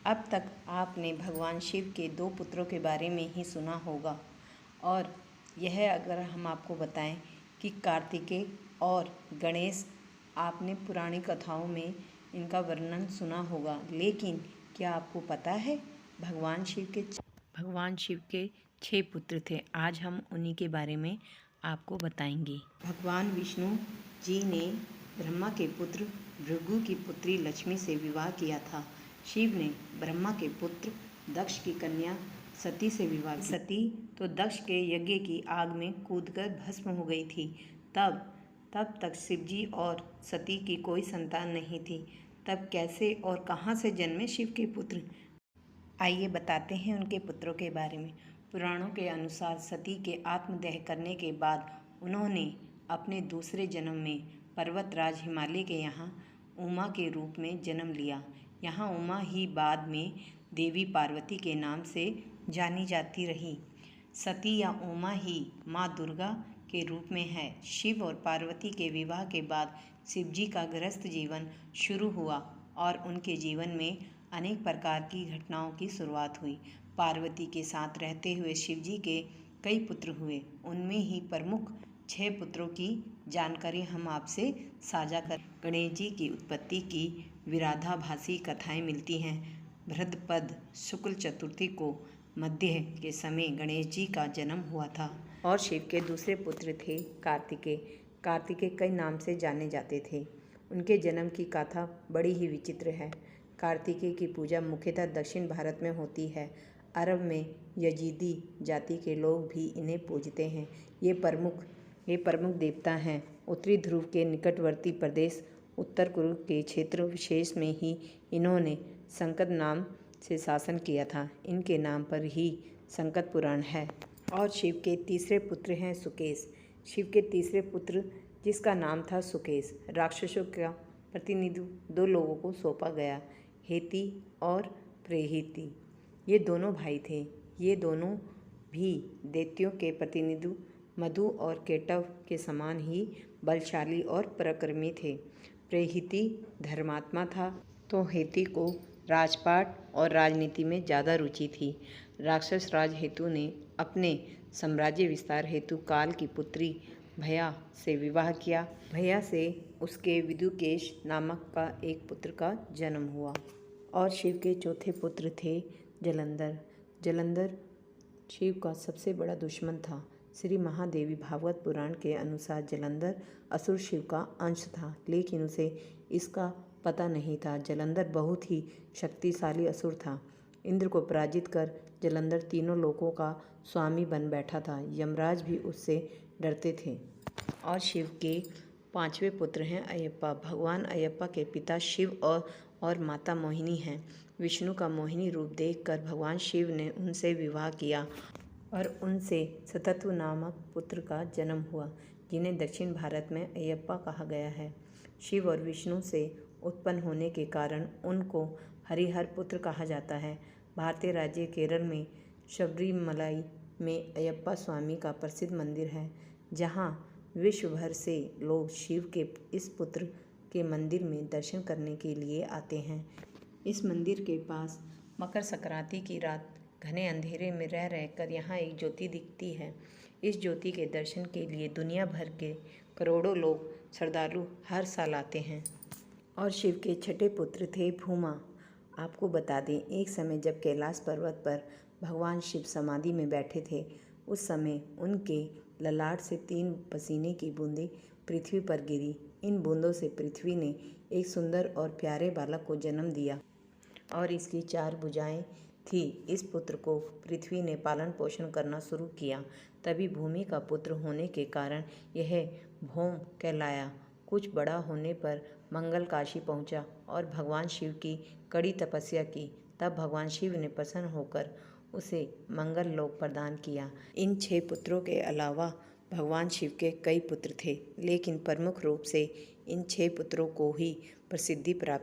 अब तक आपने भगवान शिव के 2 पुत्रों के बारे में ही सुना होगा और यह अगर हम आपको बताएं कि कार्तिकेय और गणेश, आपने पुरानी कथाओं में इनका वर्णन सुना होगा, लेकिन क्या आपको पता है भगवान शिव के 6 पुत्र थे। आज हम उन्हीं के बारे में आपको बताएंगे। भगवान विष्णु जी ने ब्रह्मा के पुत्र भृगु की पुत्री लक्ष्मी से विवाह किया था। शिव ने ब्रह्मा के पुत्र दक्ष की कन्या सती से विवाह किया। सती तो दक्ष के यज्ञ की आग में कूदकर भस्म हो गई थी। तब तक शिवजी और सती की कोई संतान नहीं थी। तब कैसे और कहाँ से जन्मे शिव के पुत्र? आइए बताते हैं उनके पुत्रों के बारे में। पुराणों के अनुसार सती के आत्मदाह करने के बाद उन्होंने अपने दूसरे जन्म में पर्वतराज हिमालय के यहाँ उमा के रूप में जन्म लिया। यहाँ उमा ही बाद में देवी पार्वती के नाम से जानी जाती रही। सती या उमा ही माँ दुर्गा के रूप में है। शिव और पार्वती के विवाह के बाद शिवजी का गृहस्थ जीवन शुरू हुआ और उनके जीवन में अनेक प्रकार की घटनाओं की शुरुआत हुई। पार्वती के साथ रहते हुए शिवजी के कई पुत्र हुए। उनमें ही प्रमुख 6 पुत्रों की जानकारी हम आपसे साझा कर। गणेश जी की उत्पत्ति की विरोधाभासी कथाएं मिलती हैं। भद्रपद शुक्ल चतुर्थी को मध्य के समय गणेश जी का जन्म हुआ था। और शिव के दूसरे पुत्र थे कार्तिकेय। कार्तिकेय कई नाम से जाने जाते थे। उनके जन्म की गाथा बड़ी ही विचित्र है। कार्तिकेय की पूजा मुख्यतः दक्षिण भारत में होती है। अरब में यजीदी जाति के लोग भी इन्हें पूजते हैं। ये प्रमुख देवता हैं। उत्तरी ध्रुव के निकटवर्ती प्रदेश उत्तर कुरु के क्षेत्र विशेष में ही इन्होंने संकट नाम से शासन किया था। इनके नाम पर ही संकट पुराण है। और शिव के तीसरे पुत्र हैं सुकेश। शिव के तीसरे पुत्र, जिसका नाम था सुकेश, राक्षसों का प्रतिनिधित्व 2 लोगों को सौंपा गया, हेती और प्रेहिती। ये दोनों भाई थे। ये दोनों भी दैत्यों के प्रतिनिधि मधु और केटव के समान ही बलशाली और पराक्रमी थे। प्रेहिती धर्मात्मा था तो हेती को राजपाट और राजनीति में ज़्यादा रुचि थी। राक्षस राज हेतु ने अपने साम्राज्य विस्तार हेतु काल की पुत्री भया से विवाह किया। भया से उसके विदुकेश नामक का एक पुत्र का जन्म हुआ। और शिव के चौथे पुत्र थे जलंधर। जलंधर शिव का सबसे बड़ा दुश्मन था। श्री महादेवी भागवत पुराण के अनुसार जलंधर असुर शिव का अंश था, लेकिन उसे इसका पता नहीं था। जलंधर बहुत ही शक्तिशाली असुर था। इंद्र को पराजित कर जलंधर तीनों लोकों का स्वामी बन बैठा था। यमराज भी उससे डरते थे। और शिव के 5वें पुत्र हैं अयप्पा। भगवान अयप्पा के पिता शिव और माता मोहिनी हैं। विष्णु का मोहिनी रूप देखकर भगवान शिव ने उनसे विवाह किया और उनसे सतत्व नामक पुत्र का जन्म हुआ, जिन्हें दक्षिण भारत में अयप्पा कहा गया है। शिव और विष्णु से उत्पन्न होने के कारण उनको हरिहर पुत्र कहा जाता है। भारतीय राज्य केरल में शबरीमलाई में अयप्पा स्वामी का प्रसिद्ध मंदिर है, जहाँ विश्व भर से लोग शिव के इस पुत्र के मंदिर में दर्शन करने के लिए आते हैं। इस मंदिर के पास मकर संक्रांति की रात घने अंधेरे में रह रहकर यहाँ एक ज्योति दिखती है। इस ज्योति के दर्शन के लिए दुनिया भर के करोड़ों लोग श्रद्धालु हर साल आते हैं। और शिव के 6ठे पुत्र थे भूमा। आपको बता दें, एक समय जब कैलाश पर्वत पर भगवान शिव समाधि में बैठे थे, उस समय उनके ललाट से 3 पसीने की बूंदें पृथ्वी पर गिरी। इन बूंदों से पृथ्वी ने एक सुंदर और प्यारे बालक को जन्म दिया और इसकी 4 भुजाएं थी। इस पुत्र को पृथ्वी ने पालन पोषण करना शुरू किया। तभी भूमि का पुत्र होने के कारण यह भौम कहलाया। कुछ बड़ा होने पर मंगल काशी पहुंचा और भगवान शिव की कड़ी तपस्या की। तब भगवान शिव ने प्रसन्न होकर उसे मंगल लोक प्रदान किया। इन 6 पुत्रों के अलावा भगवान शिव के कई पुत्र थे, लेकिन प्रमुख रूप से इन 6 पुत्रों को ही प्रसिद्धि प्राप्त